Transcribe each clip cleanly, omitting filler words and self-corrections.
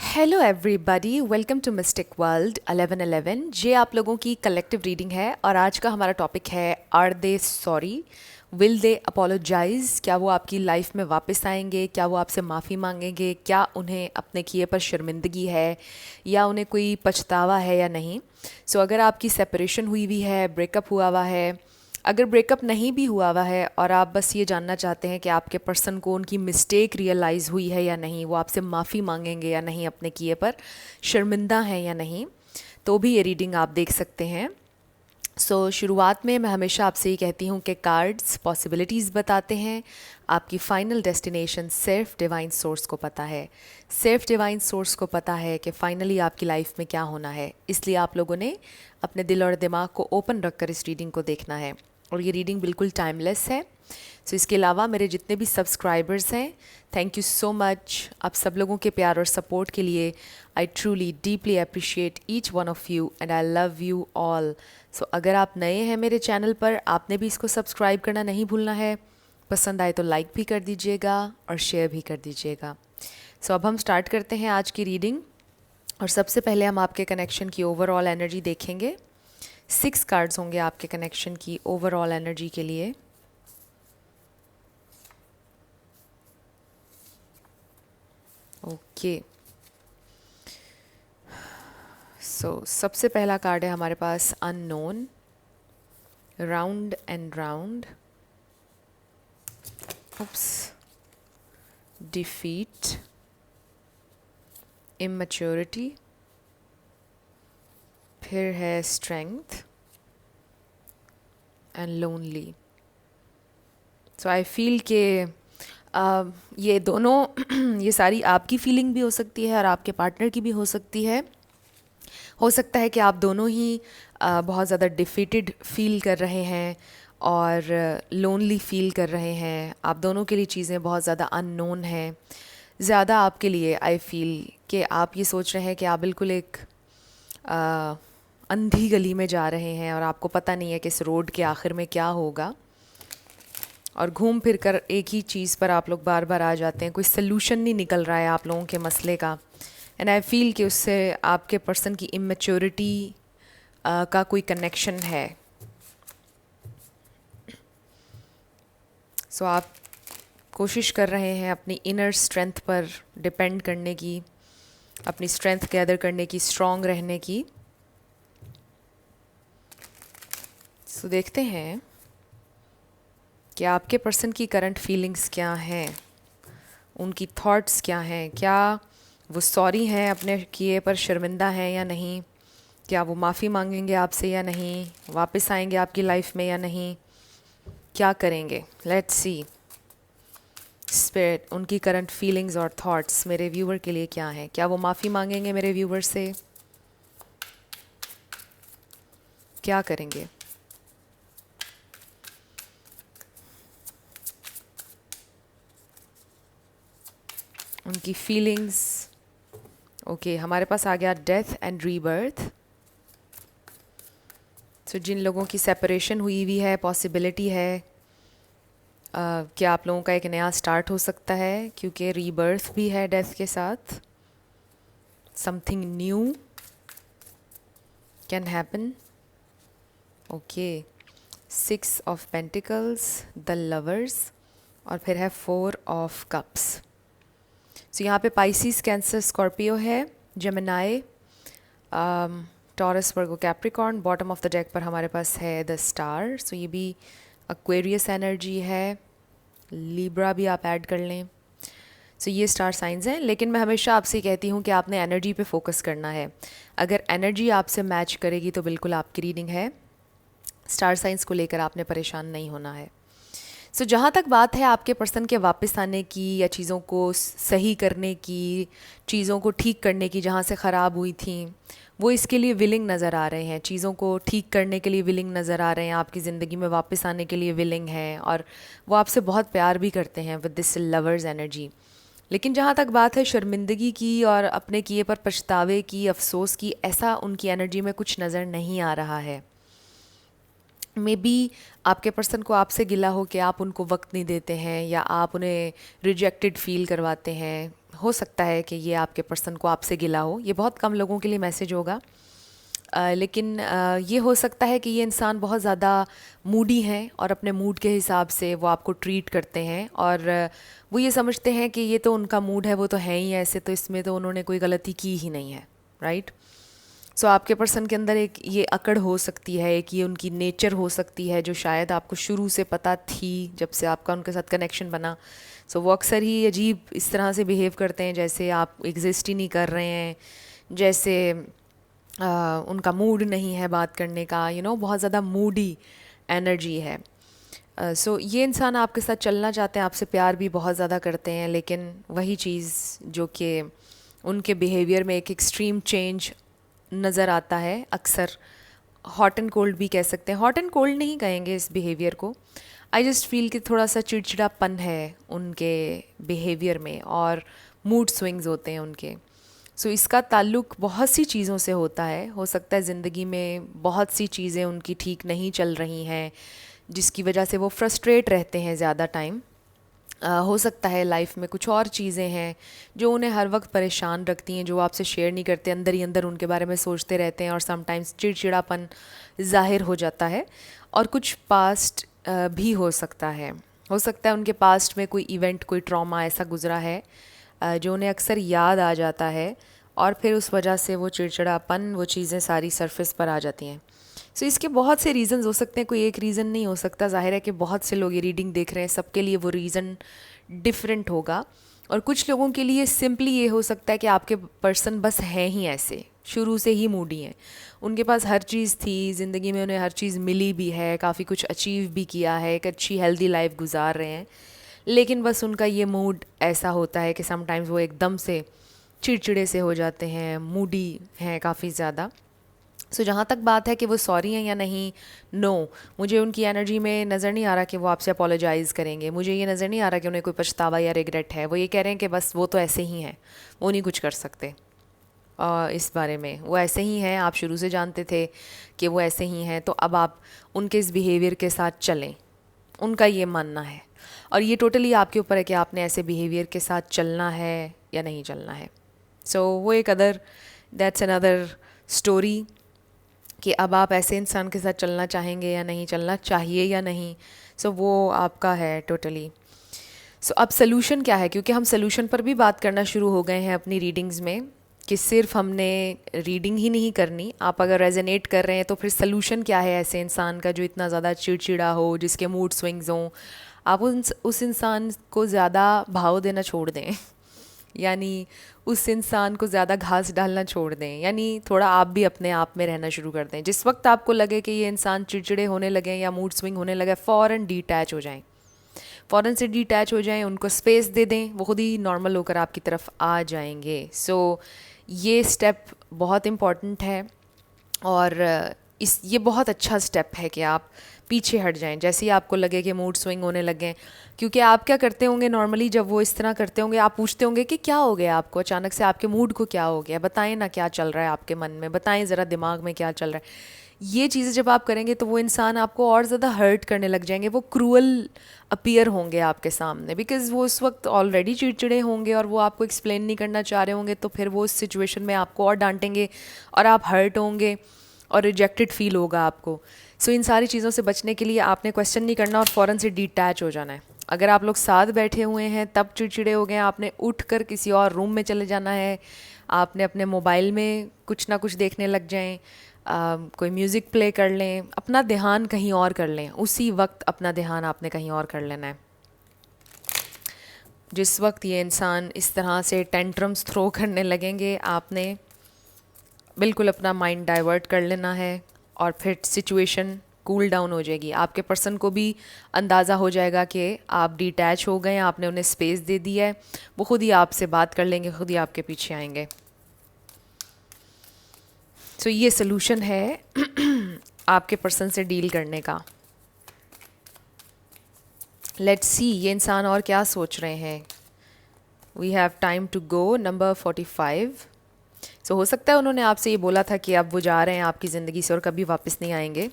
Hello everybody, welcome to mystic world 1111। ये आप लोगों की कलेक्टिव रीडिंग है और आज का हमारा टॉपिक है are they sorry, will they apologise. क्या वो आपकी लाइफ में वापस आएंगे? क्या वो आपसे माफ़ी मांगेंगे? क्या उन्हें अपने किए पर शर्मिंदगी है या उन्हें कोई पछतावा है या नहीं? सो अगर आपकी सेपरेशन हुई है, ब्रेकअप हुआ है, अगर ब्रेकअप नहीं भी हुआ है और आप बस ये जानना चाहते हैं कि आपके पर्सन को उनकी मिस्टेक रियलाइज़ हुई है या नहीं, वो आपसे माफ़ी मांगेंगे या नहीं, अपने किए पर शर्मिंदा हैं या नहीं, तो भी ये रीडिंग आप देख सकते हैं। शुरुआत में मैं हमेशा आपसे ये कहती हूँ कि कार्ड्स पॉसिबिलिटीज़ बताते हैं, आपकी फ़ाइनल डेस्टिनेशन सिर्फ डिवाइन सोर्स को पता है। सिर्फ डिवाइन सोर्स को पता है कि फ़ाइनली आपकी लाइफ में क्या होना है। इसलिए आप लोगों ने अपने दिल और दिमाग को ओपन रखकर इस रीडिंग को देखना है और ये रीडिंग बिल्कुल टाइमलेस है। इसके अलावा मेरे जितने भी सब्सक्राइबर्स हैं, थैंक यू सो मच। आप सब लोगों के प्यार और सपोर्ट के लिए I truly deeply appreciate each one of you and I love you all. अगर आप नए हैं मेरे चैनल पर, आपने भी इसको सब्सक्राइब करना नहीं भूलना है। पसंद आए तो लाइक भी कर दीजिएगा और शेयर भी कर दीजिएगा। अब हम स्टार्ट करते हैं आज की रीडिंग और सबसे पहले हम आपके कनेक्शन की ओवरऑल एनर्जी देखेंगे। 6 कार्ड्स होंगे आपके कनेक्शन की ओवरऑल एनर्जी के लिए। ओके, सबसे पहला कार्ड है हमारे पास unknown, round and round, oops, defeat, immaturity, फिर है strength and lonely. I feel के ये दोनों ये सारी आपकी फीलिंग भी हो सकती है और आपके पार्टनर की भी हो सकती है। हो सकता है कि आप दोनों ही बहुत ज़्यादा डिफीटेड फील कर रहे हैं और लोनली फील कर रहे हैं। आप दोनों के लिए चीज़ें बहुत ज़्यादा अननोन हैं। ज़्यादा आपके लिए आई फील कि आप ये सोच रहे हैं कि आप बिल्कुल एक अंधी गली में जा रहे हैं और आपको पता नहीं है कि इस रोड के आखिर में क्या होगा, और घूम फिर कर एक ही चीज़ पर आप लोग बार बार आ जाते हैं। कोई सल्यूशन नहीं निकल रहा है आप लोगों के मसले का। एंड आई फील कि उससे आपके पर्सन की इमेच्योरिटी का कोई कनेक्शन है। आप कोशिश कर रहे हैं अपनी इनर स्ट्रेंथ पर डिपेंड करने की, अपनी स्ट्रेंथ गैदर करने की, स्ट्रॉन्ग रहने की। देखते हैं कि आपके पर्सन की करंट फीलिंग्स क्या हैं, उनकी थॉट्स क्या हैं। क्या वो सॉरी हैं, अपने किए पर शर्मिंदा हैं या नहीं? क्या वो माफ़ी मांगेंगे आपसे या नहीं? वापस आएंगे आपकी लाइफ में या नहीं? क्या करेंगे? लेट्स सी स्पिरिट, उनकी करंट फीलिंग्स और थॉट्स मेरे व्यूवर के लिए क्या हैं। क्या वो माफ़ी मांगेंगे मेरे व्यूवर से? क्या करेंगे? उनकी फीलिंग्स। ओके, हमारे पास आ गया डेथ एंड रीबर्थ। जिन लोगों की सेपरेशन हुई है, पॉसिबिलिटी है कि आप लोगों का एक नया स्टार्ट हो सकता है, क्योंकि रीबर्थ भी है डेथ के साथ। Something new can happen. Okay, 6 of pentacles, the lovers, और फिर है 4 ऑफ कप्स। यहाँ पे पाइसिस, कैंसर, स्कॉर्पियो है, Gemini, taurus, Virgo, Capricorn. Bottom of the deck पर हमारे पास है द स्टार। ये भी एक्वेरियस एनर्जी है। लिब्रा भी आप ऐड कर लें। ये स्टार साइंस हैं, लेकिन मैं हमेशा आपसे कहती हूँ कि आपने एनर्जी पे फोकस करना है। अगर एनर्जी आपसे मैच करेगी तो बिल्कुल आपकी रीडिंग है। स्टार साइंस को लेकर आपने परेशान नहीं होना है। जहाँ तक बात है आपके पर्सन के वापस आने की या चीज़ों को सही करने की, चीज़ों को ठीक करने की जहाँ से ख़राब हुई थी, वो इसके लिए विलिंग नज़र आ रहे हैं। चीज़ों को ठीक करने के लिए विलिंग नज़र आ रहे हैं, आपकी ज़िंदगी में वापस आने के लिए विलिंग हैं, और वो आपसे बहुत प्यार भी करते हैं विद दिस लवर्स एनर्जी। लेकिन जहाँ तक बात है शर्मिंदगी की और अपने किए पर पछतावे की, अफसोस की, ऐसा उनकी एनर्जी में कुछ नज़र नहीं आ रहा है। मे बी आपके पर्सन को आपसे गिला हो कि आप उनको वक्त नहीं देते हैं या आप उन्हें रिजेक्टेड फील करवाते हैं। हो सकता है कि ये आपके पर्सन को आपसे गिला हो। ये बहुत कम लोगों के लिए मैसेज होगा, लेकिन ये हो सकता है कि ये इंसान बहुत ज़्यादा मूडी हैं और अपने मूड के हिसाब से वो आपको ट्रीट करते हैं, और वो ये समझते हैं कि ये तो उनका मूड है, वो तो है ही ऐसे, तो इसमें तो उन्होंने कोई गलती की ही नहीं है, राइट। सो आपके पर्सन के अंदर एक ये अकड़ हो सकती है, एक ये उनकी नेचर हो सकती है जो शायद आपको शुरू से पता थी जब से आपका उनके साथ कनेक्शन बना। सो वो अक्सर ही अजीब इस तरह से बिहेव करते हैं जैसे आप एग्जिस्ट ही नहीं कर रहे हैं, जैसे उनका मूड नहीं है बात करने का, बहुत ज़्यादा मूडी एनर्जी है। सो ये इंसान आपके साथ चलना चाहते हैं, आपसे प्यार भी बहुत ज़्यादा करते हैं, लेकिन वही चीज़ जो कि उनके बिहेवियर में एक एक्सट्रीम चेंज नज़र आता है, अक्सर हॉट एंड कोल्ड भी कह सकते हैं, हॉट एंड कोल्ड नहीं कहेंगे इस बिहेवियर को। आई जस्ट फील कि थोड़ा सा चिड़चिड़ापन है उनके बिहेवियर में और मूड स्विंग्स होते हैं उनके। सो इसका ताल्लुक़ बहुत सी चीज़ों से होता है। हो सकता है ज़िंदगी में बहुत सी चीज़ें उनकी ठीक नहीं चल रही हैं जिसकी वजह से वो फ्रस्ट्रेट रहते हैं ज़्यादा टाइम। हो सकता है लाइफ में कुछ और चीज़ें हैं जो उन्हें हर वक्त परेशान रखती हैं, जो आपसे शेयर नहीं करते, अंदर ही अंदर उनके बारे में सोचते रहते हैं और समटाइम्स चिड़चिड़ापन ज़ाहिर हो जाता है। और कुछ पास्ट भी हो सकता है उनके पास्ट में कोई इवेंट, कोई ट्रॉमा ऐसा गुज़रा है जो उन्हें अक्सर याद आ जाता है, और फिर उस वजह से वो चिड़चिड़ापन, वो चीज़ें सारी सरफेस पर आ जाती हैं। सो इसके बहुत से रीज़न्स हो सकते हैं, कोई एक रीज़न नहीं हो सकता। ज़ाहिर है कि बहुत से लोग ये रीडिंग देख रहे हैं, सबके लिए वो रीज़न डिफरेंट होगा। और कुछ लोगों के लिए सिंपली ये हो सकता है कि आपके पर्सन बस हैं ही ऐसे, शुरू से ही मूडी हैं, उनके पास हर चीज़ थी ज़िंदगी में, उन्हें हर चीज़ मिली भी है, काफ़ी कुछ अचीव भी किया है, एक अच्छी हेल्दी लाइफ गुजार रहे हैं, लेकिन बस उनका ये मूड ऐसा होता है कि समटाइम्स वो एकदम से चिड़चिड़े से हो जाते हैं, मूडी हैं काफ़ी ज़्यादा। सो जहाँ तक बात है कि वो सॉरी हैं या नहीं, मुझे उनकी एनर्जी में नज़र नहीं आ रहा कि वो आपसे अपोलोजाइज़ करेंगे, मुझे ये नज़र नहीं आ रहा कि उन्हें कोई पछतावा या रिग्रेट है। वो ये कह रहे हैं कि बस वो तो ऐसे ही हैं, वो नहीं कुछ कर सकते इस बारे में, वो ऐसे ही हैं, आप शुरू से जानते थे कि वो ऐसे ही हैं, तो अब आप उनके इस बिहेवियर के साथ चलें, उनका ये मानना है। और ये टोटली आपके ऊपर है कि आपने ऐसे बिहेवियर के साथ चलना है या नहीं चलना है। सो वो एक दैट्स अनदर स्टोरी कि अब आप ऐसे इंसान के साथ चलना चाहेंगे या नहीं, चलना चाहिए या नहीं। सो वो आपका है टोटली। सो अब सलूशन क्या है, क्योंकि हम सलूशन पर भी बात करना शुरू हो गए हैं अपनी रीडिंग्स में, कि सिर्फ हमने रीडिंग ही नहीं करनी। आप अगर रेजोनेट कर रहे हैं तो फिर सलूशन क्या है ऐसे इंसान का जो इतना ज़्यादा चिड़चिड़ा हो, जिसके मूड स्विंग्स हों। आप उस इंसान को ज़्यादा भाव देना छोड़ दें यानी उस इंसान को ज़्यादा घास डालना छोड़ दें, यानी थोड़ा आप भी अपने आप में रहना शुरू कर दें। जिस वक्त आपको लगे कि ये इंसान चिड़चिड़े होने लगे या मूड स्विंग होने लगे, फ़ौरन डिटैच हो जाएं, फ़ौरन से डिटैच हो जाएं, उनको स्पेस दे दें, वो खुद ही नॉर्मल होकर आपकी तरफ आ जाएंगे। सो ये स्टेप बहुत इम्पॉर्टेंट है, और ये बहुत अच्छा स्टेप है कि आप पीछे हट जाएं जैसे ही आपको लगे कि मूड स्विंग होने लगे। क्योंकि आप क्या करते होंगे नॉर्मली, जब वो इस तरह करते होंगे, आप पूछते होंगे कि क्या हो गया आपको, अचानक से आपके मूड को क्या हो गया, बताएं ना क्या चल रहा है आपके मन में, बताएं ज़रा दिमाग में क्या चल रहा है। ये चीज़ें जब आप करेंगे तो वो इंसान आपको और ज़्यादा हर्ट करने लग जाएंगे, वो क्रूअल अपीयर होंगे आपके सामने, बिकॉज़ वो उस वक्त ऑलरेडी चिड़चिड़े होंगे और वो आपको एक्सप्लेन नहीं करना चाह रहे होंगे, तो फिर वो उस सिचुएशन में आपको और डांटेंगे और आप हर्ट होंगे और रिजेक्टेड फील होगा आपको। सो इन सारी चीज़ों से बचने के लिए आपने क्वेश्चन नहीं करना और फ़ौरन से डिटैच हो जाना है। अगर आप लोग साथ बैठे हुए हैं तब चिड़चिड़े हो गए, आपने उठ कर किसी और रूम में चले जाना है, आपने अपने मोबाइल में कुछ ना कुछ देखने लग जाएं, कोई म्यूज़िक प्ले कर लें, अपना ध्यान कहीं और कर लें, उसी वक्त अपना ध्यान आपने कहीं और कर लेना है। जिस वक्त ये इंसान इस तरह से टेंट्रम्स थ्रो करने लगेंगे, आपने बिल्कुल अपना माइंड डाइवर्ट कर लेना है और फिर सिचुएशन कूल डाउन हो जाएगी। आपके पर्सन को भी अंदाज़ा हो जाएगा कि आप डिटैच हो गए, आपने उन्हें स्पेस दे दी है, वो खुद ही आपसे बात कर लेंगे, खुद ही आपके पीछे आएंगे। सो ये सलूशन है आपके पर्सन से डील करने का। लेट्स सी ये इंसान और क्या सोच रहे हैं। We have time to go, number 45। सो हो सकता है उन्होंने आपसे ये बोला था कि अब वो जा रहे हैं आपकी ज़िंदगी से और कभी वापस नहीं आएंगे,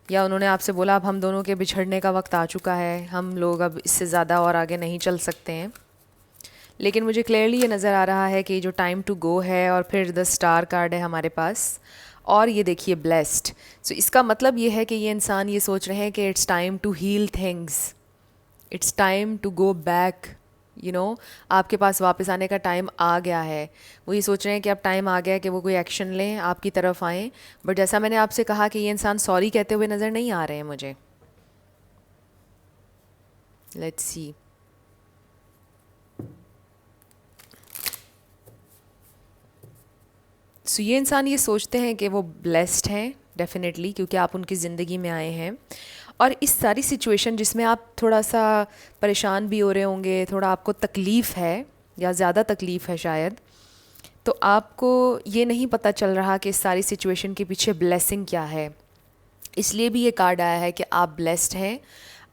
या उन्होंने आपसे बोला अब हम दोनों के बिछड़ने का वक्त आ चुका है, हम लोग अब इससे ज़्यादा और आगे नहीं चल सकते हैं। लेकिन मुझे क्लियरली ये नज़र आ रहा है कि जो टाइम टू गो है और फिर द स्टार कार्ड है हमारे पास, और ये देखिए ब्लेस्ड। सो इसका मतलब ये है कि ये इंसान ये सोच रहे हैं कि it's time to heal things, it's time to go back, आपके पास वापस आने का टाइम आ गया है। वो ये सोच रहे हैं कि अब टाइम आ गया है कि वो कोई एक्शन लें, आपकी तरफ आएँ। बट जैसा मैंने आपसे कहा कि ये इंसान सॉरी कहते हुए नज़र नहीं आ रहे हैं मुझे। Let's see. सो ये इंसान ये सोचते हैं कि वो ब्लेस्ड हैं डेफिनेटली, क्योंकि आप उनकी ज़िंदगी में आए हैं। और इस सारी सिचुएशन जिसमें आप थोड़ा सा परेशान भी हो रहे होंगे, थोड़ा आपको तकलीफ़ है या ज़्यादा तकलीफ़ है शायद, तो आपको ये नहीं पता चल रहा कि इस सारी सिचुएशन के पीछे ब्लेसिंग क्या है। इसलिए भी ये कार्ड आया है कि आप ब्लेस्ड हैं।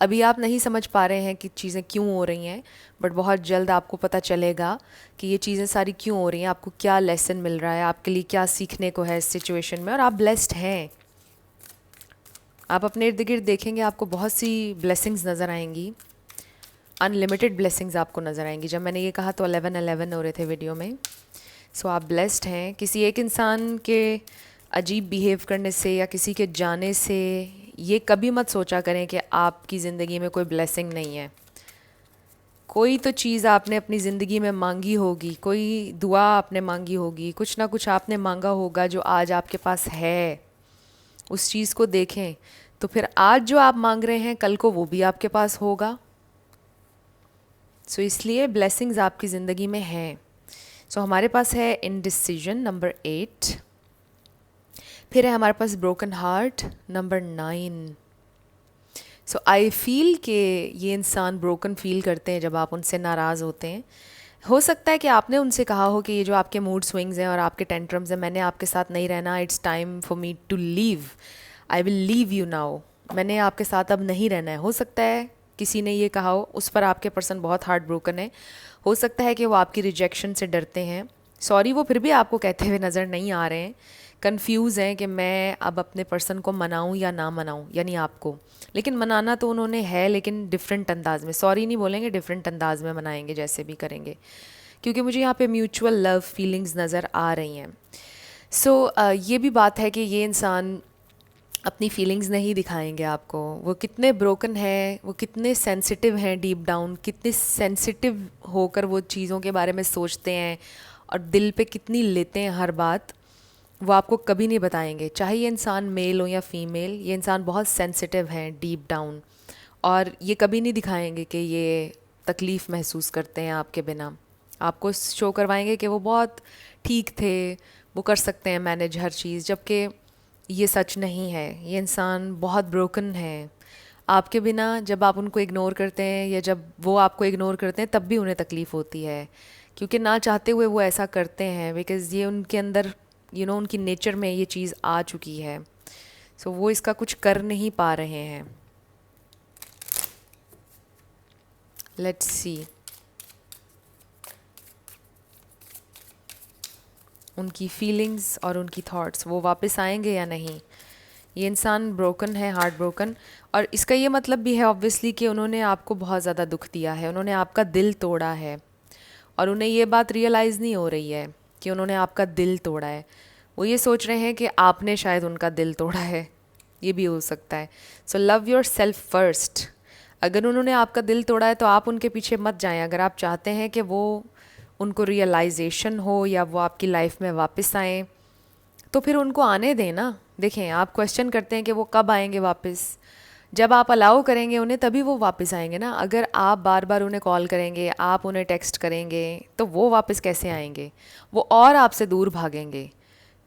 अभी आप नहीं समझ पा रहे हैं कि चीज़ें क्यों हो रही हैं, बट बहुत जल्द आपको पता चलेगा कि ये चीज़ें सारी क्यों हो रही हैं, आपको क्या लेसन मिल रहा है, आपके लिए क्या सीखने को है इस सिचुएशन में, और आप ब्लेस्ड हैं। आप अपने इर्द गिर्द देखेंगे, आपको बहुत सी ब्लेसिंग्स नज़र आएंगी, अनलिमिटेड ब्लेसिंग्स आपको नज़र आएंगी। जब मैंने ये कहा तो 11-11 हो रहे थे वीडियो में। सो आप ब्लेस्ड हैं। किसी एक इंसान के अजीब बिहेव करने से या किसी के जाने से ये कभी मत सोचा करें कि आपकी ज़िंदगी में कोई ब्लेसिंग नहीं है। कोई तो चीज़ आपने अपनी ज़िंदगी में मांगी होगी, कोई दुआ आपने मांगी होगी, कुछ ना कुछ आपने मांगा होगा जो आज आपके पास है। उस चीज़ को देखें तो फिर आज जो आप मांग रहे हैं कल को वो भी आपके पास होगा। सो इसलिए ब्लेसिंग्स आपकी ज़िंदगी में हैं। सो हमारे पास है इनडिसीजन नंबर 8, फिर है हमारे पास broken heart number 9। So I feel कि ये इंसान ब्रोकन फील करते हैं जब आप उनसे नाराज़ होते हैं। हो सकता है कि आपने उनसे कहा हो कि ये जो आपके मूड स्विंग्स हैं और आपके टेंट्रम्स हैं, मैंने आपके साथ नहीं रहना, it's time for me to leave, I will leave you now, मैंने आपके साथ अब नहीं रहना है। हो सकता है किसी ने ये कहा हो, उस पर आपके पर्सन बहुत हार्ट ब्रोकन है। हो सकता है कि वो आपकी रिजेक्शन से डरते हैं। सॉरी वो फिर भी आपको कहते हुए नज़र नहीं आ रहे हैं, कंफ्यूज हैं कि मैं अब अपने पर्सन को मनाऊं या ना मनाऊं, यानी आपको। लेकिन मनाना तो उन्होंने है, लेकिन डिफरेंट अंदाज में। सॉरी नहीं बोलेंगे, डिफरेंट अंदाज में मनाएंगे, जैसे भी करेंगे, क्योंकि मुझे यहाँ पे म्यूचुअल लव फीलिंग्स नज़र आ रही हैं। सो ये भी बात है कि ये इंसान अपनी फीलिंग्स नहीं दिखाएंगे आपको। वो कितने ब्रोकन हैं, वो कितने सेंसिटिव हैं डीप डाउन, कितने सेंसिटिव होकर वो चीज़ों के बारे में सोचते हैं और दिल पे कितनी लेते हैं हर बात, वो आपको कभी नहीं बताएंगे। चाहे ये इंसान मेल हो या फीमेल, ये इंसान बहुत सेंसिटिव हैं डीप डाउन, और ये कभी नहीं दिखाएंगे कि ये तकलीफ़ महसूस करते हैं आपके बिना। आपको शो करवाएंगे कि वो बहुत ठीक थे, वो कर सकते हैं मैनेज हर चीज़, जबकि ये सच नहीं है। ये इंसान बहुत ब्रोकन है आपके बिना। जब आप उनको इग्नोर करते हैं या जब वो आपको इग्नोर करते हैं, तब भी उन्हें तकलीफ़ होती है, क्योंकि ना चाहते हुए वो ऐसा करते हैं, बिकॉज़ ये उनके अंदर उनकी नेचर में ये चीज़ आ चुकी है। सो वो इसका कुछ कर नहीं पा रहे हैं। लेट्स सी उनकी फीलिंग्स और उनकी थॉट्स, वो वापस आएंगे या नहीं। ये इंसान ब्रोकन है, हार्ट ब्रोकन, और इसका ये मतलब भी है ऑब्वियसली कि उन्होंने आपको बहुत ज़्यादा दुख दिया है, उन्होंने आपका दिल तोड़ा है, और उन्हें ये बात रियलाइज़ नहीं हो रही है कि उन्होंने आपका दिल तोड़ा है। वो ये सोच रहे हैं कि आपने शायद उनका दिल तोड़ा है, ये भी हो सकता है। So love your self first. अगर उन्होंने आपका दिल तोड़ा है तो आप उनके पीछे मत जाएं। अगर आप चाहते हैं कि वो उनको रियलाइजेशन हो या वो आपकी लाइफ में वापस आएँ, तो फिर उनको आने दें ना। देखें, आप क्वेश्चन करते हैं कि वो कब आएंगे वापस, जब आप अलाउ करेंगे उन्हें तभी वो वापस आएंगे ना। अगर आप बार बार उन्हें कॉल करेंगे, आप उन्हें टेक्स्ट करेंगे, तो वो वापस कैसे आएंगे? वो और आपसे दूर भागेंगे,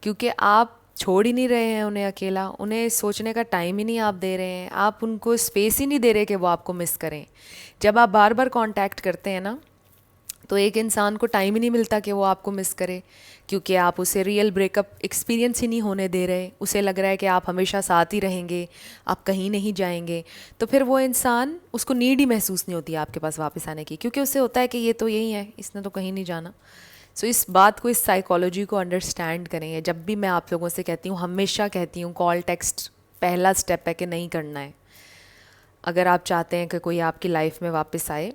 क्योंकि आप छोड़ ही नहीं रहे हैं उन्हें अकेला। उन्हें सोचने का टाइम ही नहीं आप दे रहे हैं, आप उनको स्पेस ही नहीं दे रहे कि वो आपको मिस करें। जब आप बार बार कांटेक्ट करते हैं ना, तो एक इंसान को टाइम ही नहीं मिलता कि वो आपको मिस करे, क्योंकि आप उसे रियल ब्रेकअप एक्सपीरियंस ही नहीं होने दे रहे। उसे लग रहा है कि आप हमेशा साथ ही रहेंगे, आप कहीं नहीं जाएंगे। तो फिर वो इंसान, उसको नीड ही महसूस नहीं होती आपके पास वापस आने की, क्योंकि उससे होता है कि ये तो यही है, इसने तो कहीं नहीं जाना। सो इस बात को, इस साइकोलॉजी को अंडरस्टैंड करें। जब भी मैं आप लोगों से कहती हूँ, हमेशा कहती हूँ, कॉल टेक्स्ट पहला स्टेप है कि नहीं करना है। अगर आप चाहते हैं कि कोई आपकी लाइफ में वापस आए,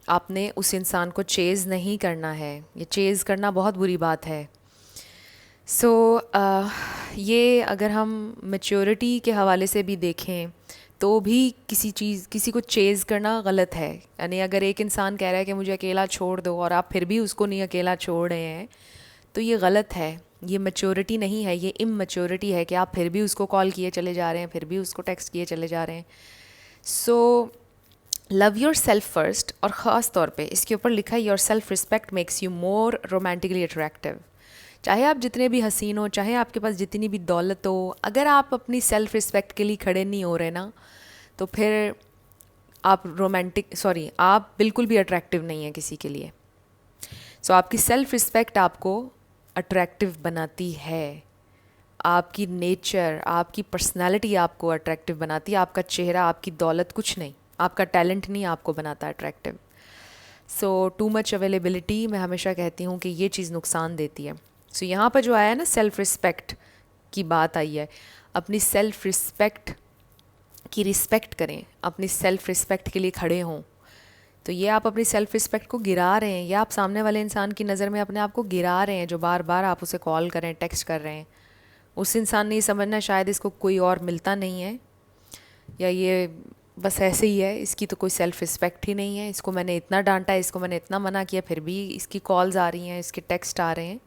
आपने उस इंसान को चेज़ नहीं करना है। ये चेज़ करना बहुत बुरी बात है। सो ये अगर हम मैच्योरिटी के हवाले से भी देखें तो भी किसी को चेज़ करना गलत है। यानी अगर एक इंसान कह रहा है कि मुझे अकेला छोड़ दो और आप फिर भी उसको नहीं अकेला छोड़ रहे हैं तो ये गलत है। ये मैच्योरिटी नहीं है, ये इमैच्योरिटी है कि आप फिर भी उसको कॉल किए चले जा रहे हैं, फिर भी उसको टेक्स्ट किए चले जा रहे हैं। So love your self first, और ख़ास तौर पे इसके ऊपर लिखा है your self respect makes you more romantically attractive. चाहे आप जितने भी हसीन हो, चाहे आपके पास जितनी भी दौलत हो, अगर आप अपनी सेल्फ रिस्पेक्ट के लिए खड़े नहीं हो रहे ना, तो फिर आप बिल्कुल भी अट्रैक्टिव नहीं है किसी के लिए। सो आपकी सेल्फ रिस्पेक्ट आपको अट्रैक्टिव बनाती है। आपकी नेचर, आपकी पर्सनालिटी आपको अट्रैक्टिव बनाती है। आपका चेहरा, आपकी दौलत कुछ नहीं, आपका टैलेंट नहीं आपको बनाता अट्रैक्टिव। सो टू मच अवेलेबिलिटी, मैं हमेशा कहती हूँ कि ये चीज़ नुकसान देती है। सो यहाँ पर जो आया है ना, सेल्फ़ रिस्पेक्ट की बात आई है। अपनी सेल्फ़ रिस्पेक्ट की रिस्पेक्ट करें, अपनी सेल्फ़ रिस्पेक्ट के लिए खड़े हों। तो ये आप अपनी सेल्फ़ रिस्पेक्ट को गिरा रहे हैं, या आप सामने वाले इंसान की नज़र में अपने आप को गिरा रहे हैं, जो बार बार आप उसे कॉल करें, टेक्स्ट कर रहे हैं। उस इंसान ने ये समझना शायद इसको कोई और मिलता नहीं है, या ये बस ऐसे ही है, इसकी तो कोई सेल्फ़ रिस्पेक्ट ही नहीं है, इसको मैंने इतना डांटा, इसको मैंने इतना मना किया, फिर भी इसकी कॉल्स आ रही हैं, इसके टेक्स्ट आ रहे हैं।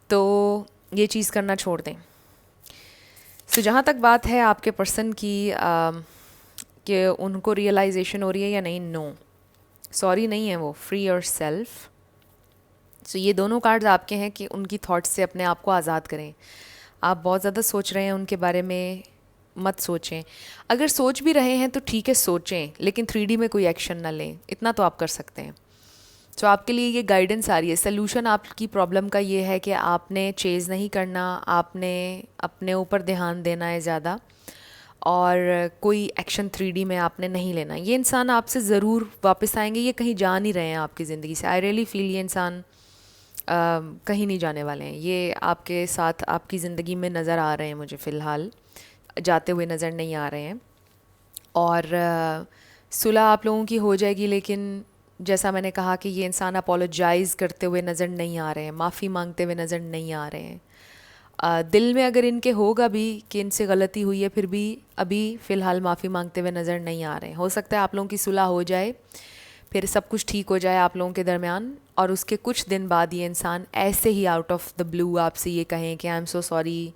तो ये चीज़ करना छोड़ दें। सो जहाँ तक बात है आपके पर्सन की कि उनको रियलाइजेशन हो रही है या नहीं, नो, सॉरी नहीं है वो, फ्री योर सेल्फ। सो ये दोनों कार्ड्स आपके हैं कि उनकी थॉट्स से अपने आप को आज़ाद करें। आप बहुत ज़्यादा सोच रहे हैं उनके बारे में, मत सोचें। अगर सोच भी रहे हैं तो ठीक है, सोचें, लेकिन 3D में कोई एक्शन ना लें, इतना तो आप कर सकते हैं। तो आपके लिए ये गाइडेंस आ रही है। सल्यूशन आपकी प्रॉब्लम का ये है कि आपने चेज़ नहीं करना, आपने अपने ऊपर ध्यान देना है ज़्यादा, और कोई एक्शन 3D में आपने नहीं लेना। ये इंसान आपसे ज़रूर वापस आएंगे, ये कहीं जा नहीं रहे हैं आपकी ज़िंदगी से। आई रियली फील ये इंसान कहीं नहीं जाने वाले हैं। ये आपके साथ आपकी ज़िंदगी में नज़र आ रहे हैं, मुझे फ़िलहाल जाते हुए नज़र नहीं आ रहे हैं। और सुलह आप लोगों की हो जाएगी, लेकिन जैसा मैंने कहा कि ये इंसान अपोलोजाइज़ करते हुए नज़र नहीं आ रहे हैं, माफ़ी मांगते हुए नज़र नहीं आ रहे हैं। दिल में अगर इनके होगा भी कि इनसे गलती हुई है, फिर भी अभी फ़िलहाल माफ़ी मांगते हुए नज़र नहीं आ रहे हैं। हो सकता है आप लोगों की सुलह हो जाए, फिर सब कुछ ठीक हो जाए आप लोगों के दरमियान, और उसके कुछ दिन बाद ये इंसान ऐसे ही आउट ऑफ द ब्लू आपसे ये कहें कि आई एम सो सॉरी,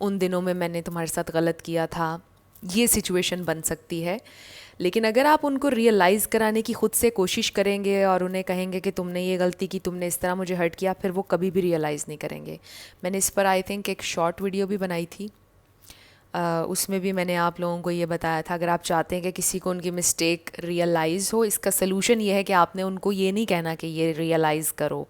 उन दिनों में मैंने तुम्हारे साथ गलत किया था। ये सिचुएशन बन सकती है। लेकिन अगर आप उनको रियलाइज़ कराने की ख़ुद से कोशिश करेंगे और उन्हें कहेंगे कि तुमने ये गलती की, तुमने इस तरह मुझे हर्ट किया, फिर वो कभी भी रियलाइज़ नहीं करेंगे। मैंने इस पर आई थिंक एक शॉर्ट वीडियो भी बनाई थी। उसमें भी मैंने आप लोगों को ये बताया था, अगर आप चाहते हैं कि किसी को उनकी मिस्टेक रियलाइज़ हो, इसका सलूशन ये है कि आपने उनको ये नहीं कहना कि ये रियलाइज़ करो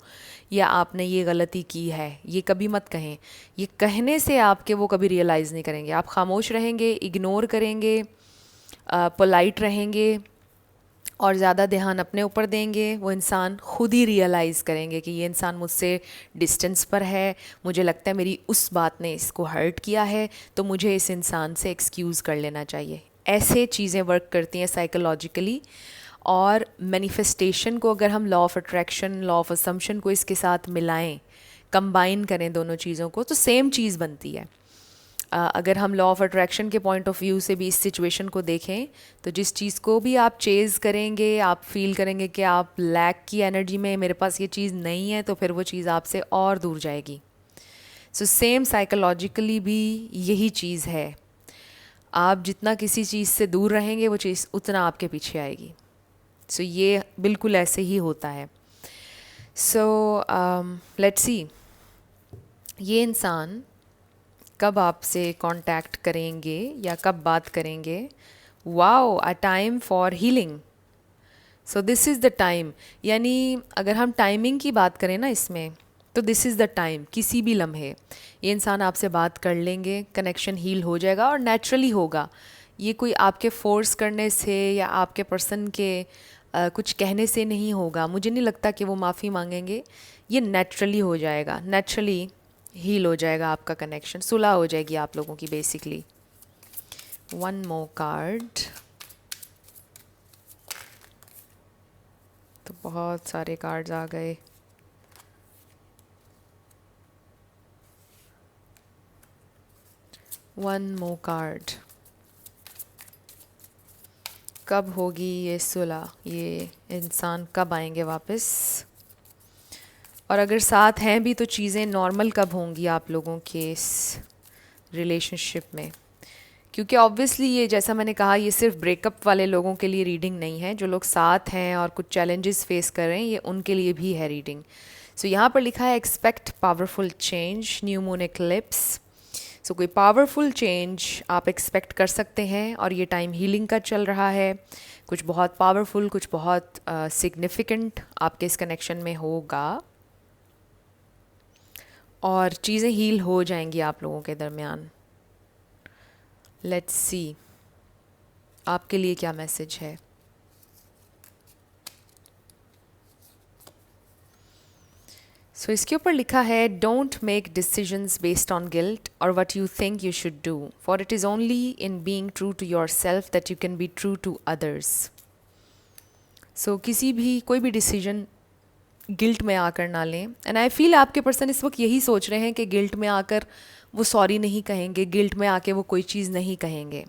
या आपने ये गलती की है, ये कभी मत कहें। ये कहने से आपके वो कभी रियलाइज़ नहीं करेंगे। आप खामोश रहेंगे, इग्नोर करेंगे, पोलाइट रहेंगे और ज़्यादा ध्यान अपने ऊपर देंगे, वो इंसान खुद ही रियलाइज़ करेंगे कि ये इंसान मुझसे डिस्टेंस पर है, मुझे लगता है मेरी उस बात ने इसको हर्ट किया है, तो मुझे इस इंसान से एक्सक्यूज़ कर लेना चाहिए। ऐसे चीज़ें वर्क करती हैं साइकोलॉजिकली। और मैनिफेस्टेशन को अगर हम law of attraction, law of assumption को इसके साथ मिलाएं, कंबाइन करें दोनों चीज़ों को, तो सेम चीज़ बनती है। अगर हम लॉ ऑफ अट्रैक्शन के पॉइंट ऑफ व्यू से भी इस सिचुएशन को देखें, तो जिस चीज़ को भी आप चेज़ करेंगे, आप फील करेंगे कि आप लैक की एनर्जी में, मेरे पास ये चीज़ नहीं है, तो फिर वो चीज़ आपसे और दूर जाएगी। सो सेम साइकोलॉजिकली भी यही चीज़ है। आप जितना किसी चीज़ से दूर रहेंगे, वो चीज़ उतना आपके पीछे आएगी। सो ये बिल्कुल ऐसे ही होता है। सो लेट्स सी ये इंसान कब आपसे कांटेक्ट करेंगे या कब बात करेंगे। Wow, a time for healing. So this is the time. यानी अगर हम टाइमिंग की बात करें ना इसमें, तो दिस इज़ द टाइम। किसी भी लम्हे ये इंसान आपसे बात कर लेंगे, कनेक्शन हील हो जाएगा और नेचुरली होगा। ये कोई आपके फोर्स करने से या आपके पर्सन के कुछ कहने से नहीं होगा। मुझे नहीं लगता कि वो माफ़ी मांगेंगे, ये नेचुरली हो जाएगा, नेचुरली हील हो जाएगा आपका कनेक्शन, सुलह हो जाएगी आप लोगों की बेसिकली। One more card. तो बहुत सारे कार्ड्स आ गए। One more card. कब होगी ये सुलह, ये इंसान कब आएंगे वापस, और अगर साथ हैं भी तो चीज़ें नॉर्मल कब होंगी आप लोगों के इस रिलेशनशिप में। क्योंकि ऑब्वियसली ये, जैसा मैंने कहा, ये सिर्फ ब्रेकअप वाले लोगों के लिए रीडिंग नहीं है। जो लोग साथ हैं और कुछ चैलेंजेस फेस कर रहे हैं, ये उनके लिए भी है रीडिंग। सो यहाँ पर लिखा है expect powerful change, new moon eclipse. So कोई पावरफुल चेंज आप एक्सपेक्ट कर सकते हैं, और ये टाइम हीलिंग का चल रहा है। कुछ बहुत पावरफुल, कुछ बहुत सिग्निफिकेंट आपके इस कनेक्शन में होगा, और चीज़ें हील हो जाएंगी आप लोगों के दरमियान। लेट्स सी आपके लिए क्या मैसेज है। सो इसके ऊपर लिखा है don't make decisions based on guilt और what you think you should do, for it is only in being true to yourself that you can be true to others. So किसी भी, कोई भी डिसीजन गिल्ट में आकर ना लें। And I feel आपके पर्सन इस वक्त यही सोच रहे हैं कि गिल्ट में आकर वो सॉरी नहीं कहेंगे, गिल्ट में आके वो कोई चीज़ नहीं कहेंगे,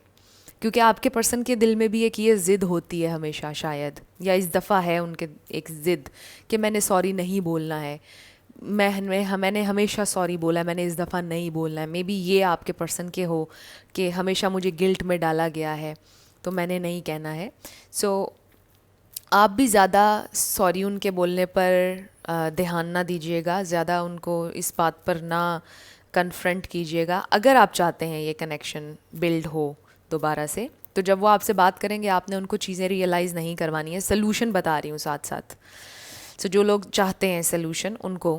क्योंकि आपके पर्सन के दिल में भी एक ये ज़िद होती है हमेशा, शायद, या इस दफ़ा है उनके एक ज़िद कि मैंने सॉरी नहीं बोलना है, मैंने हमेशा सॉरी बोला है, मैंने इस दफ़ा नहीं बोलना है। मे बी ये आपके पर्सन के हो कि हमेशा मुझे गिल्ट में डाला गया है तो मैंने नहीं कहना है। सो आप भी ज़्यादा सॉरी उनके बोलने पर ध्यान ना दीजिएगा, ज़्यादा उनको इस बात पर ना कन्फ्रंट कीजिएगा। अगर आप चाहते हैं ये कनेक्शन बिल्ड हो दोबारा से, तो जब वो आपसे बात करेंगे आपने उनको चीज़ें रियलाइज़ नहीं करवानी है। सल्यूशन बता रही हूँ साथ साथ। सो जो लोग चाहते हैं सल्यूशन उनको,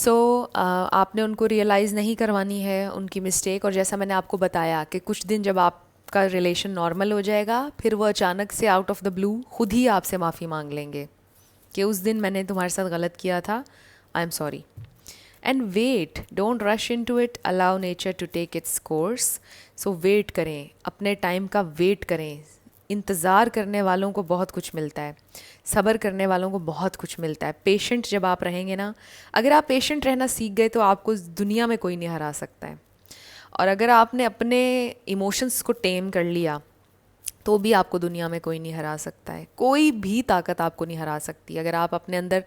आपने उनको रियलाइज़ नहीं करवानी है उनकी मिस्टेक। और जैसा मैंने आपको बताया कि कुछ दिन जब आपका रिलेशन नॉर्मल हो जाएगा, फिर वो अचानक से आउट ऑफ द ब्लू खुद ही आपसे माफ़ी मांग लेंगे कि उस दिन मैंने तुम्हारे साथ गलत किया था, I am sorry. And wait, don't rush in to it, allow nature to take its course. So wait करें, अपने टाइम का वेट करें। इंतज़ार करने वालों को बहुत कुछ मिलता है, सब्र करने वालों को बहुत कुछ मिलता है। पेशेंट जब आप रहेंगे ना, अगर आप पेशेंट रहना सीख गए तो आपको इस दुनिया में कोई नहीं हरा सकता है। और अगर आपने अपने इमोशंस को टेम कर लिया तो भी आपको दुनिया में कोई नहीं हरा सकता है। कोई भी ताकत आपको नहीं हरा सकती। अगर आप अपने अंदर,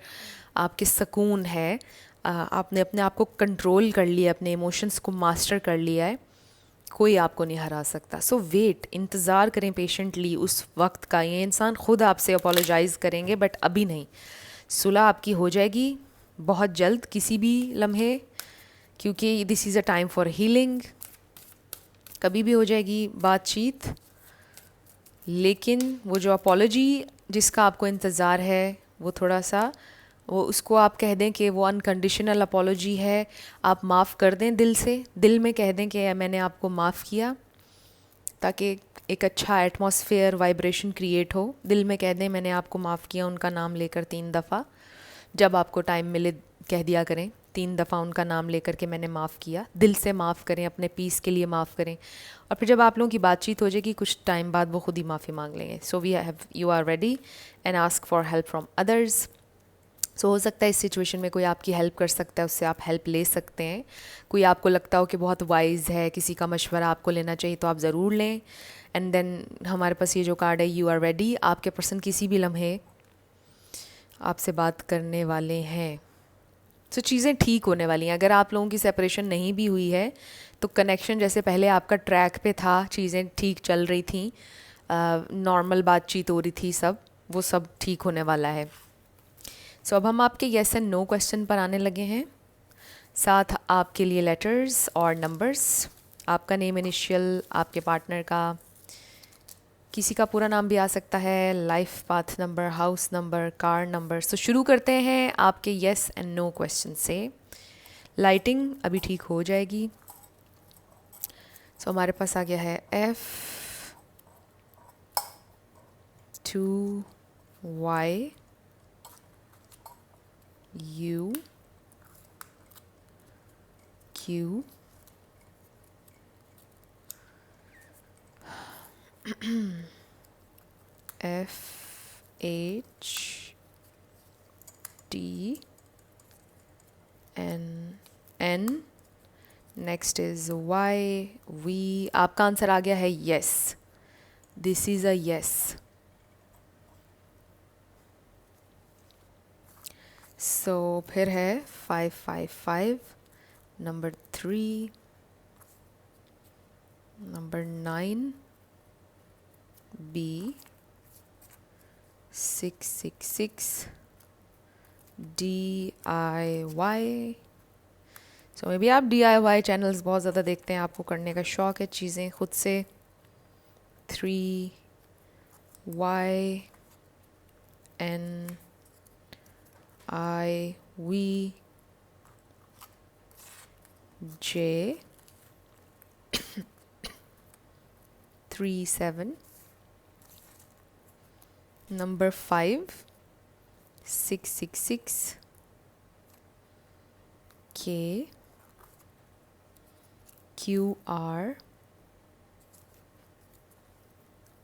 आपके सुकून है, आपने अपने आप को कंट्रोल कर लिया, अपने इमोशंस को मास्टर कर लिया है, कोई आपको नहीं हरा सकता। सो वेट, इंतज़ार करें पेशेंटली उस वक्त का। ये इंसान खुद आपसे अपोलोजाइज़ करेंगे, बट अभी नहीं। सुलह आपकी हो जाएगी बहुत जल्द, किसी भी लम्हे, क्योंकि this is a time for healing. कभी भी हो जाएगी बातचीत, लेकिन वो जो अपॉलोजी जिसका आपको इंतज़ार है, वो थोड़ा सा, वो उसको आप कह दें कि वो अनकंडीशनल अपॉलोजी है। आप माफ़ कर दें दिल से, दिल में कह दें कि मैंने आपको माफ़ किया, ताकि एक अच्छा एटमॉस्फेयर, वाइब्रेशन क्रिएट हो। दिल में कह दें मैंने आपको माफ़ किया, उनका नाम लेकर 3 दफ़ा। जब आपको टाइम मिले कह दिया करें 3 दफ़ा उनका नाम लेकर के मैंने माफ़ किया। दिल से माफ़ करें, अपने पीस के लिए माफ़ करें। और फिर जब आप लोगों की बातचीत हो जाएगी कुछ टाइम बाद, वो खुद ही माफ़ी मांग लेंगे। So we have, you are ready and ask for help from others. So हो सकता है इस सिचुएशन में कोई आपकी हेल्प कर सकता है, उससे आप हेल्प ले सकते हैं। कोई आपको लगता हो कि बहुत वाइज है, किसी का मशवरा आपको लेना चाहिए, तो आप ज़रूर लें। एंड देन हमारे पास ये जो कार्ड है, यू आर रेडी, आपके पर्सन किसी भी लम्हे आपसे बात करने वाले हैं। सो चीज़ें ठीक होने वाली हैं। अगर आप लोगों की सेपरेशन नहीं भी हुई है तो कनेक्शन जैसे पहले आपका ट्रैक पे था, चीज़ें ठीक चल रही थी, नॉर्मल बातचीत हो रही थी, सब वो सब ठीक होने वाला है। सो अब हम आपके येस एंड नो क्वेश्चन पर आने लगे हैं। साथ आपके लिए लेटर्स और नंबर्स, आपका नेम, इनिशियल, आपके पार्टनर का, किसी का पूरा नाम भी आ सकता है, life path number, house number, car number. So शुरू करते हैं आपके येस एंड नो क्वेश्चन से। लाइटिंग अभी ठीक हो जाएगी। सो हमारे पास आ गया है F2Y U Q F H T N, next is Y V। आपका आंसर आ गया है yes, this is a yes। सो फिर है 555, number 3, number 9 B, 666 DIY। So may be आप DIY चैनल्स बहुत ज़्यादा देखते हैं, आपको करने का शौक़ है चीज़ें खुद से। 3 Y N I V J 3 7, number 5 666 K Q R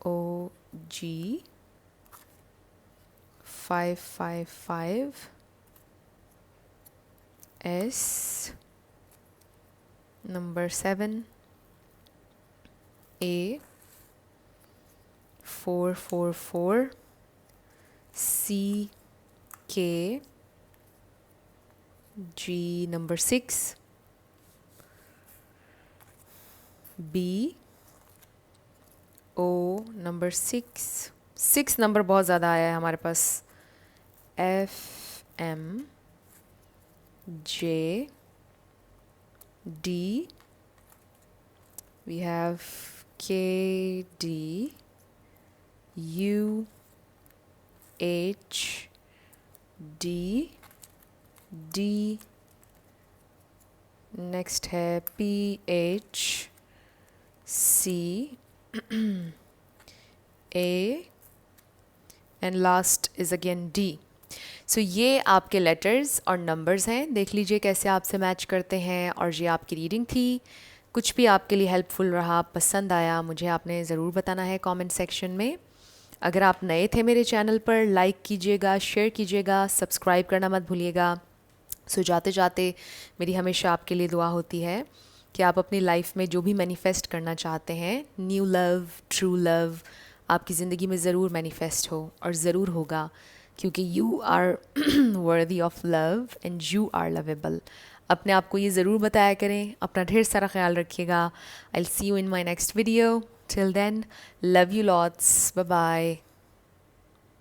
O G 555 S, number 7 A 444 C K G, number 6 B O, number 6 number बहुत ज़्यादा आया है हमारे पास। F M J D, we have K D U H D D, next है P H C A and last is again D। सो ये आपके letters और numbers हैं, देख लीजिए कैसे आपसे मैच करते हैं। और ये आपकी रीडिंग थी। कुछ भी आपके लिए हेल्पफुल रहा, पसंद आया, मुझे आपने ज़रूर बताना है कमेंट सेक्शन में। अगर आप नए थे मेरे चैनल पर, लाइक कीजिएगा, शेयर कीजिएगा, सब्सक्राइब करना मत भूलिएगा। सो जाते जाते मेरी हमेशा आपके लिए दुआ होती है कि आप अपनी लाइफ में जो भी मैनिफेस्ट करना चाहते हैं, न्यू लव, ट्रू लव, आपकी ज़िंदगी में ज़रूर मैनिफेस्ट हो और ज़रूर होगा, क्योंकि you are worthy of love and you are lovable. अपने आप को ये ज़रूर बताया करें। अपना ढेर सारा ख्याल रखिएगा। I will see you in my next video. Till then, love you lots, bye bye.